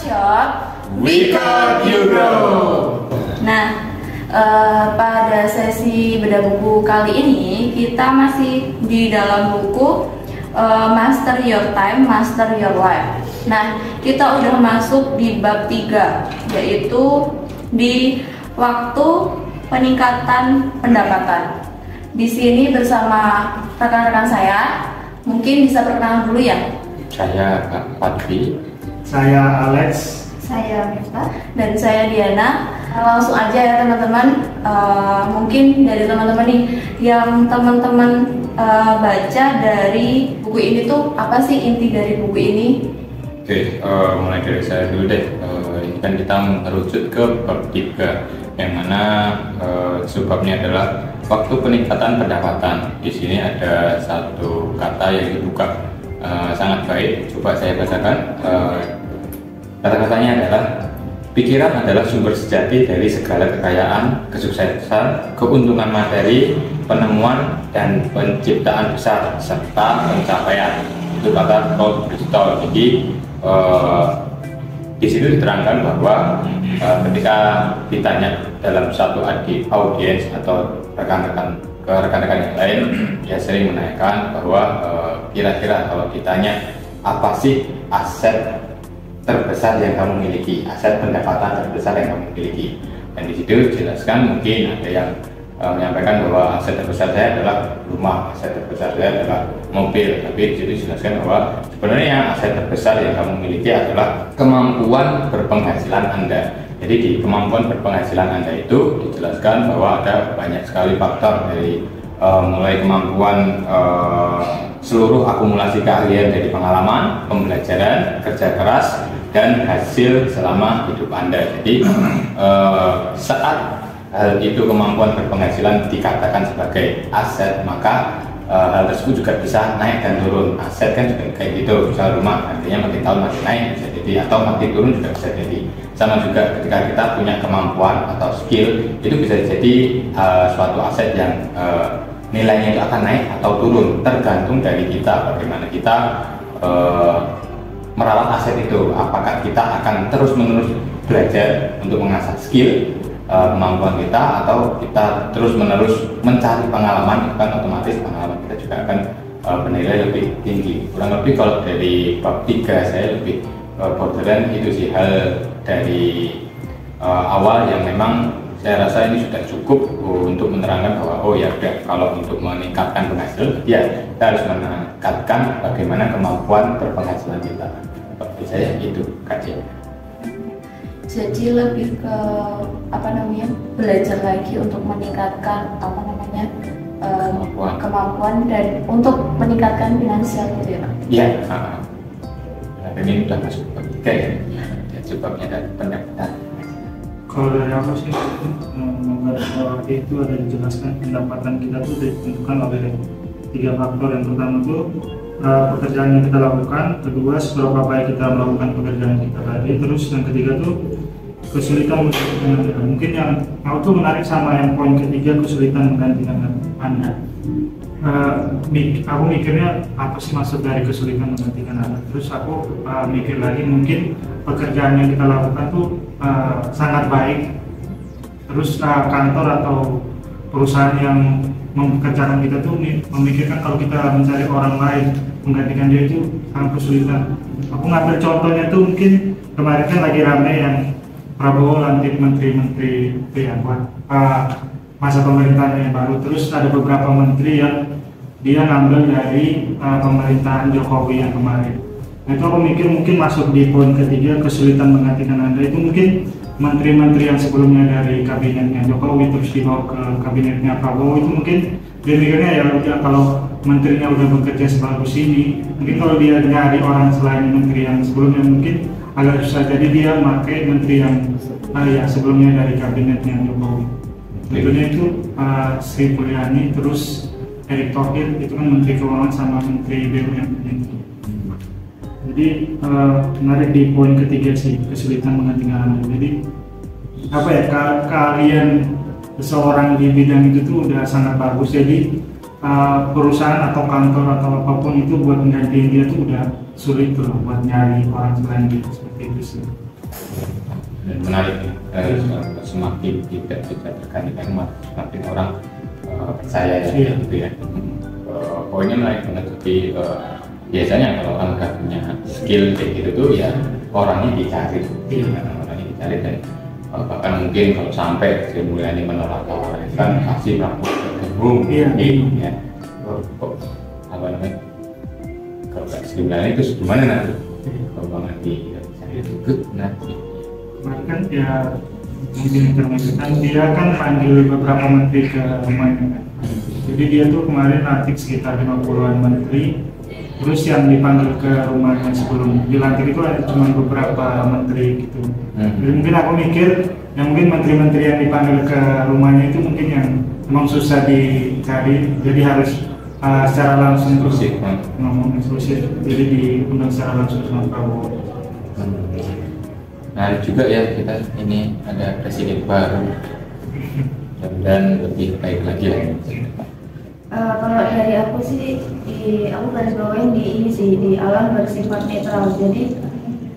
Shop We Got You Grow. Nah, pada sesi bedah buku kali ini kita masih di dalam buku Master Your Time, Master Your Life. Nah, kita udah masuk di bab 3, yaitu di waktu peningkatan pendapatan. Di sini bersama rekan-rekan saya, mungkin bisa perkenalan dulu ya. Saya Kak Fadli. Saya Alex. Saya Miftah. Dan saya Diana. Langsung aja ya teman-teman. Mungkin dari teman-teman nih, yang teman-teman baca dari buku ini tuh apa sih inti dari buku ini? Oke, mulai dari saya dulu deh. Ini kan kita merujuk ke bab 3, yang mana subbabnya adalah waktu peningkatan pendapatan. Di sini ada satu kata yaitu buka. Sangat baik, coba saya bacakan. Kata-katanya adalah: pikiran adalah sumber sejati dari segala kekayaan, kesuksesan, keuntungan materi, penemuan, dan penciptaan besar, serta pencapaian. Itu kata Rolf Bristol. Jadi di situ diterangkan bahwa ketika ditanya dalam satu audiens atau rekan-rekan yang lain, dia sering menanyakan bahwa kira-kira kalau ditanya apa sih aset terbesar yang kamu miliki, aset pendapatan terbesar yang kamu miliki, dan di situ dijelaskan, mungkin ada yang menyampaikan bahwa aset terbesar saya adalah rumah, aset terbesar saya adalah mobil, tapi di situ dijelaskan bahwa sebenarnya aset terbesar yang kamu miliki adalah kemampuan berpenghasilan Anda. Jadi di kemampuan berpenghasilan Anda itu dijelaskan bahwa ada banyak sekali faktor, dari mulai kemampuan seluruh akumulasi keahlian dari pengalaman, pembelajaran, kerja keras, dan hasil selama hidup Anda. Jadi saat hal itu, kemampuan berpenghasilan, dikatakan sebagai aset, maka hal tersebut juga bisa naik dan turun. Aset kan juga kayak gitu, misal rumah harganya makin tahun makin naik bisa jadi, atau makin turun juga bisa jadi. Sama juga ketika kita punya kemampuan atau skill, itu bisa jadi suatu aset yang nilainya itu akan naik atau turun, tergantung dari kita, bagaimana kita merawat aset itu. Apakah kita akan terus-menerus belajar untuk mengasah skill, kemampuan kita, atau kita terus-menerus mencari pengalaman, kan otomatis pengalaman kita juga akan bernilai lebih tinggi. Kurang lebih kalau dari bab 3 saya lebih borderline itu sih, hal dari awal yang memang saya rasa ini sudah cukup untuk menerangkan bahwa oh ya udah, kalau untuk meningkatkan penghasilan ya kita harus meningkatkan bagaimana kemampuan berpenghasilan kita. Bagi saya itu kajian. Jadi lebih ke belajar lagi untuk meningkatkan kemampuan dan untuk meningkatkan finansial gitu ya Pak? Iya. Dan ini sudah masuk bab 3 ya. Sebabnya dari pendapatan. Kalau dari aku sih, itu ada dijelaskan pendapatan kita tuh ditentukan oleh 3 faktor. Yang pertama itu pekerjaan yang kita lakukan, kedua seberapa baik kita melakukan pekerjaan kita tadi, terus yang ketiga tuh kesulitan menggantikan Anda. Mungkin yang aku tuh menarik sama yang poin ketiga, kesulitan menggantikan Anda. Aku mikirnya apa sih maksud dari kesulitan menggantikan Anda? Terus aku mikir lagi, mungkin pekerjaan yang kita lakukan tuh sangat baik, terus kantor atau perusahaan yang mempekerjakan kita tuh memikirkan kalau kita mencari orang lain menggantikan dia itu sangat kesulitan. Aku ngambil contohnya tuh, mungkin kemarin kan lagi rame yang Prabowo lantik menteri-menteri buat masa pemerintahnya yang baru. Terus ada beberapa menteri yang dia ngambil dari pemerintahan Jokowi yang kemarin. Nah, itu aku mikir mungkin masuk di poin ketiga, kesulitan menggantikan Anda. Itu mungkin menteri-menteri yang sebelumnya dari kabinetnya Jokowi terus dibawa ke kabinetnya Prabowo, itu mungkin dia mikirnya ya udah, kalau menterinya udah bekerja sebagus ini, mungkin kalau dia nyari orang selain menteri yang sebelumnya mungkin agak susah. Jadi dia pakai menteri yang sebelumnya dari kabinetnya Jokowi. Tentunya itu Sri Mulyani, terus Erick Thohir, itu kan menteri keuangan sama menteri BUMN. Jadi menarik di poin ketiga sih, kesulitan menggantikan Anda. Jadi apa ya, keahlian seseorang di bidang itu tuh udah sangat bagus. Jadi perusahaan atau kantor atau apapun itu buat menggantiin dia tuh udah sulit tuh buat nyari orang selain dia, seperti itu sih. Dan menarik ya, semakin tidak bisa tergantikan semakin orang percaya ya gitu ya. Poinnya menarik banget. Jadi biasanya kalau orang udah punya skill kayak gitu tuh ya orangnya dicari, orangnya dicari dan bahkan mungkin kalau sampai Sri Mulyani menolak tawaran kan pasti melakukan gabung ya. Kok apa namanya? Kalau nggak Sri Mulyani terus gimana nanti? Kalau Bang Adi saya ikut nanti. Kemarin kan ya mungkin intermediate dia kan panggil beberapa menteri ke rumahnya kan. Jadi dia tuh kemarin lantik sekitar 50-an menteri. Terus yang dipanggil ke rumahnya sebelum dilantik itu ada cuma beberapa menteri gitu. Jadi mungkin aku mikir yang mungkin menteri-menteri yang dipanggil ke rumahnya itu mungkin yang memang susah dicari. Jadi harus secara langsung terus ngomong eksklusif. Jadi diundang secara langsung sama Prabowo. Nah juga ya kita ini ada presiden baru dan lebih baik lagi lah. Kalau dari aku sih, aku garis bawain di ini sih, di alam bersifat netral. Jadi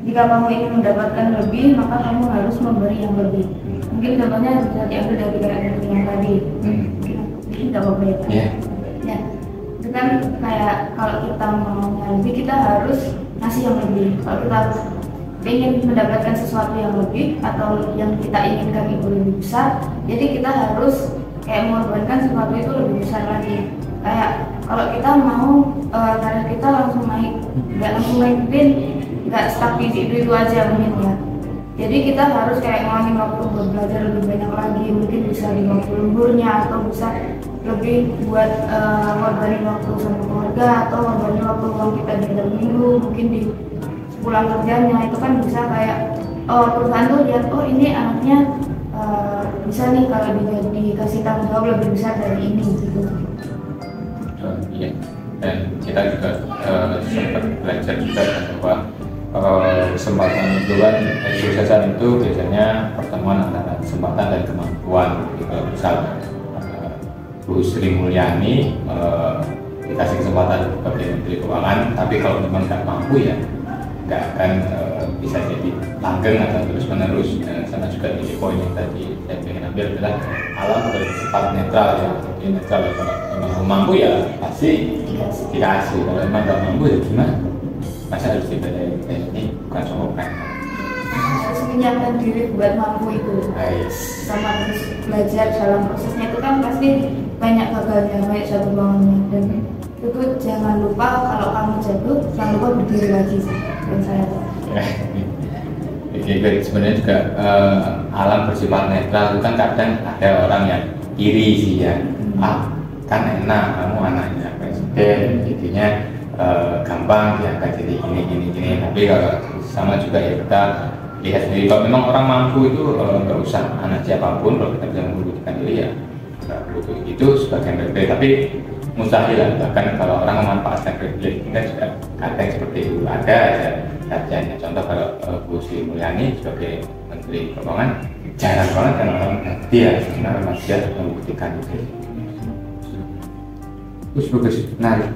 jika kamu ingin mendapatkan lebih, maka kamu harus memberi yang lebih. Mungkin contohnya bisa diambil dari kayak yang tadi. Mungkin tidak apa-apa ya. Ya, itu kan kayak kalau kita mau lebih, kita harus ngasih yang lebih. Kalau kita ingin mendapatkan sesuatu yang lebih atau yang kita inginkan itu lebih besar, jadi kita harus kayak mengorbankan sesuatu itu lebih besar lagi. Kayak kalau kita mau karir kita langsung naik, nggak langsung naik, mungkin nggak stuck di situ aja mungkin ya. Jadi kita harus kayak ngulangin waktu buat belajar lebih banyak lagi, mungkin bisa di waktu lemburnya atau bisa lebih buat ngorbanin waktu sama keluarga atau ngorbanin waktu uang kita di dalam minggu, mungkin di pulang kerjanya itu kan bisa kayak perusahaan tuh lihat ini anaknya bisa nih kalau dikasih tanggung jawab lebih besar dari ini gitu. Iya, dan kita juga sempat belajar juga bahwa kesempatan itu kan kesuksesan itu biasanya pertemuan antara kesempatan dan kemampuan. Jadi kalau misal Bu Sri Mulyani dikasih kesempatan sebagai Menteri Keuangan, tapi kalau memang nggak mampu ya nggak akan bisa jadi langgeng atau terus menerus. Sama juga di poin yang tadi saya ingin ambil adalah alam bersifat netral ya. Jadi netral ya, kalau memang mampu ya pasti dikasih. Kalau memang nggak mampu ya gimana? Masa harus dibelain? Ini bukan sokokan. Harus menyiapkan diri buat mampu itu. Sama terus belajar dalam prosesnya itu kan pasti banyak gagalnya, banyak jatuh bangunnya, dan itu jangan lupa kalau kamu jatuh jangan lupa berdiri lagi sih. Saya sebenarnya juga alam bersifat netral itu kan kadang ada orang yang iri sih ya, kan enak kamu anaknya presiden jadinya gampang diangkat jadi gini, tapi kalau sama juga ya kita lihat sendiri kalau memang orang mampu itu nggak usah anak siapapun, kalau kita bisa membuktikan diri ya nggak perlu itu sebagian dari, tapi mustahil lah. Bahkan kalau orang memanfaatkan privilege kita juga kadang seperti itu ada aja sajanya. Contoh kalau Bu Sri Mulyani sebagai Menteri Keuangan jarang banget kan orang dia sebenarnya masih membuktikan itu. Terus bagus, menarik.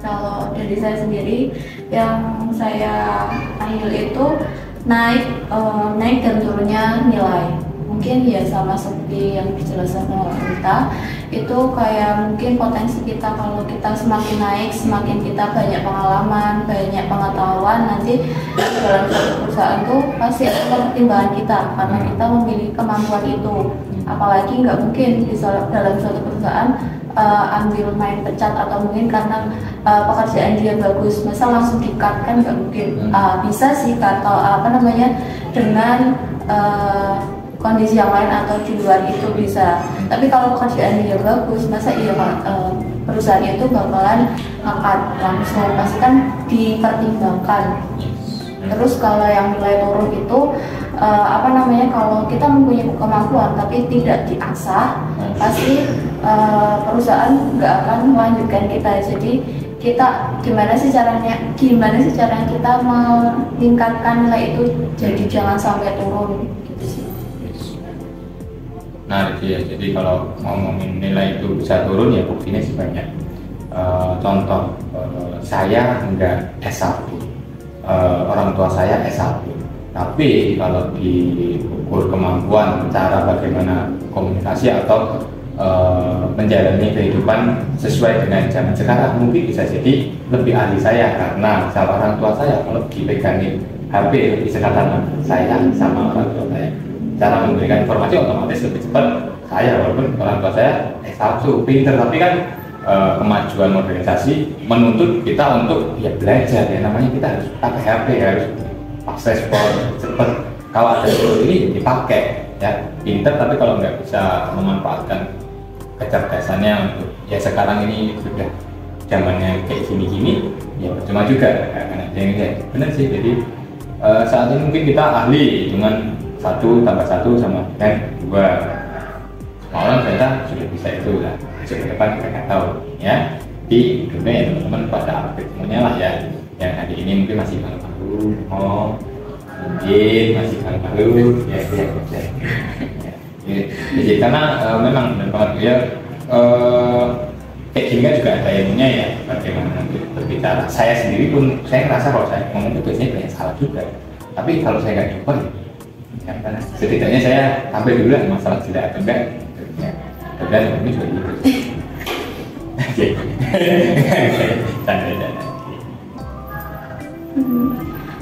Kalau dari saya sendiri yang saya ambil itu naik dan turunnya nilai. Mungkin ya sama seperti yang dijelaskan oleh kita, itu kayak mungkin potensi kita kalau kita semakin naik, semakin kita banyak pengalaman, banyak pengetahuan, nanti dalam suatu perusahaan tuh pasti ada pertimbangan kita karena kita memiliki kemampuan itu. Apalagi nggak mungkin di dalam suatu perusahaan ambil main pecat atau mungkin karena pekerjaan dia bagus masa langsung di-cut, kan nggak mungkin. Bisa sih atau dengan kondisi yang lain atau di luar itu bisa, tapi kalau pekerjaan dia bagus masa iya perusahaan itu bakalan angkat langsung, pasti kan dipertimbangkan. Terus kalau yang nilai turun itu kalau kita mempunyai kemampuan tapi tidak diasah, pasti perusahaan nggak akan melanjutkan kita. Jadi kita gimana sih caranya kita meningkatkan nilai itu jadi jangan sampai turun gitu sih. Nah ya, jadi kalau ngomongin nilai itu bisa turun ya buktinya sih banyak. Contoh saya enggak S1, orang tua saya S1, Tapi kalau diukur kemampuan cara bagaimana komunikasi atau menjalani kehidupan sesuai dengan zaman sekarang, mungkin bisa jadi lebih ahli saya, karena sama orang tua saya kalau dipegangin HP lebih sekatan saya sama orang tua saya. Cara memberikan informasi otomatis lebih cepat saya, walaupun orang tua saya S1 pinter, tapi kan kemajuan modernisasi menuntut kita untuk ya belajar, ya namanya kita harus pakai HP, harus akses cepat. Kalau ada tool ini dipakai, ya pinter, tapi kalau nggak bisa memanfaatkan kecerdasannya untuk ya sekarang ini sudah zamannya kayak gini-gini, ya percuma juga. Karena yang benar sih, jadi saat ini mungkin kita ahli dengan 1 tambah 1 sama dengan 2. Semua orang ternyata sudah bisa itu lah. Besok ke depan kita nggak tahu ya. Di dunia ya teman-teman pada update semuanya lah ya. Yang hari ini mungkin masih malu-malu, mungkin masih malu-malu, ya. Jadi karena memang benar banget ya, kayak gini kan juga ada ilmunya ya, bagaimana berbicara. Saya sendiri pun saya ngerasa kalau saya ngomong itu biasanya banyak salah juga. Tapi kalau saya nggak coba, ya, setidaknya saya tampil dulu lah masalah tidak atau enggak. Dan ini juga gitu.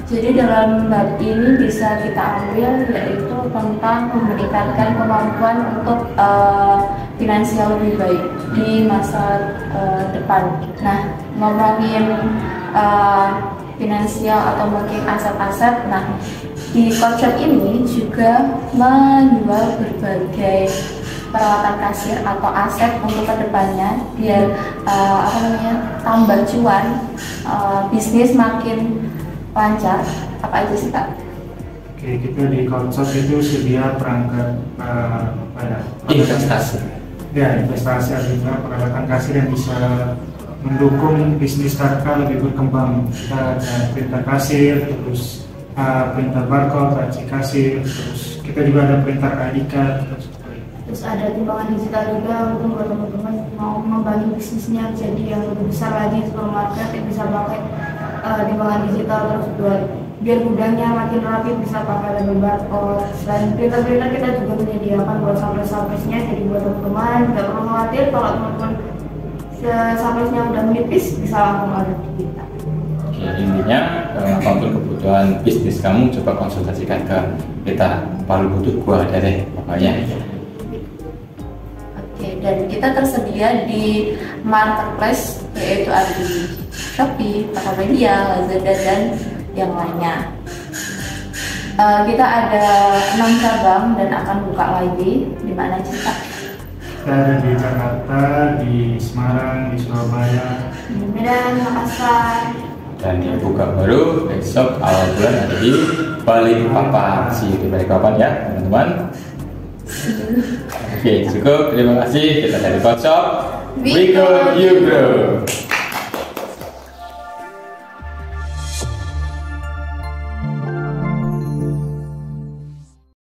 Jadi dalam bab ini bisa kita ambil yaitu tentang meningkatkan kemampuan untuk finansial lebih baik di masa depan. Nah, ngomongin finansial atau mungkin aset-aset, nah di konsep ini juga menjual berbagai peralatan kasir atau aset untuk kedepannya biar tambah cuan, bisnis makin lancar. Apa aja sih Kak? Oke, kita di konsep itu sedia perangkat investasi. Ya, investasi ada peralatan kasir yang bisa mendukung bisnis kakak lebih berkembang. Kita ada printer kasir, terus printer barcode, laci kasir, terus kita juga ada printer ID card. Terus ada timbangan digital juga untuk buat teman-teman mau membagi bisnisnya jadi yang lebih besar lagi, supermarket yang bisa pakai timbangan digital, terus buat biar gudangnya makin rapi bisa pakai label barcode. Selain printer-printer kita juga menyediakan buat surprise-surprise-nya, jadi buat teman-teman tidak perlu khawatir kalau teman-teman surprise-nya udah menipis bisa langsung order di kita. Oke, intinya apapun kebutuhan bisnis kamu coba konsultasikan ke kita. Paling butuh gua ada deh pokoknya. Dan kita tersedia di marketplace, yaitu ada di Shopee, Tokopedia, Lazada, dan yang lainnya. Kita ada 6 cabang dan akan buka lagi. Di mana Cita? Kita ada di Jakarta, di Semarang, di Surabaya, Di Medan, Makassar. Dan yang buka baru besok awal bulan ada di Balikpapan. See you di Balikpapan ya teman-teman. Oke, cukup. Terima kasih. Kita dari Konsop. We go, you grow.